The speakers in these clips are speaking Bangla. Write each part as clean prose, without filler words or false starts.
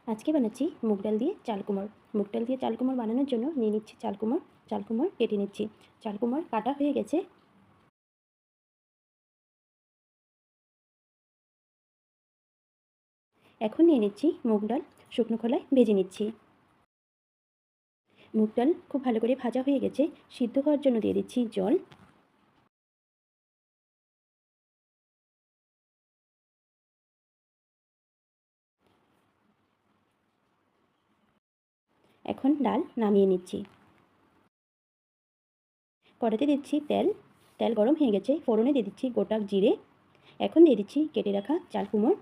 আজকে বানাচ্ছি মুগ ডাল দিয়ে চাল কুমড়। মুগ ডাল দিয়ে চাল কুমড় বানানোর জন্য নিয়ে নিচ্ছি চাল কুমড়। চাল কুমড় কেটে নিচ্ছি। চাল কুমড় কাটা হয়ে গেছে। এখন নিয়ে নিচ্ছি মুগ ডাল, শুকনো খোলায় ভেজে নিচ্ছি। মুগ ডাল খুব ভালো করে ভাজা হয়ে গেছে। সিদ্ধ হওয়ার জন্য দিয়ে দিচ্ছি জল। এখন ডাল নামিয়ে নিচ্ছি। কড়াইতে দিচ্ছি তেল। তেল গরম হয়ে গেছে। ফোড়নে দিয়ে দিচ্ছি গোটা জিরে। এখন দিয়ে দিচ্ছি কেটে রাখা চাল কুমড়।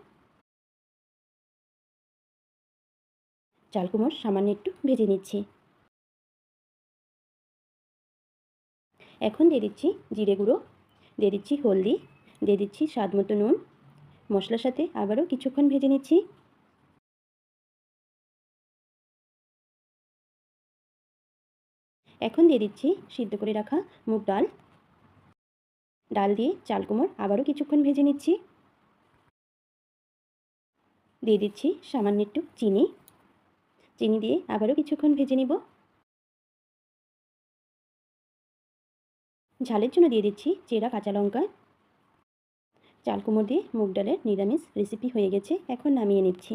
চাল কুমড় সামান্য একটু ভেজে নিচ্ছি। এখন দিয়ে দিচ্ছি জিরে গুঁড়ো, দিয়ে দিচ্ছি হলদি, দিয়ে দিচ্ছি স্বাদ মতো নুন। মশলার সাথে আবারও কিছুক্ষণ ভেজে নিচ্ছি। এখন দিয়ে দিচ্ছি সিদ্ধ করে রাখা মুগ ডাল। ডাল দিয়ে চাল কুমড় আবারও কিছুক্ষণ ভেজে নিচ্ছি। দিয়ে দিচ্ছি সামান্য একটু চিনি। চিনি দিয়ে আবারও কিছুক্ষণ ভেজে নিব। ঝালের জন্য দিয়ে দিচ্ছি চেরা কাঁচা লঙ্কা। চাল কুমড় দিয়ে মুগ ডালের নিরামিষ রেসিপি হয়ে গেছে। এখন নামিয়ে নিচ্ছি।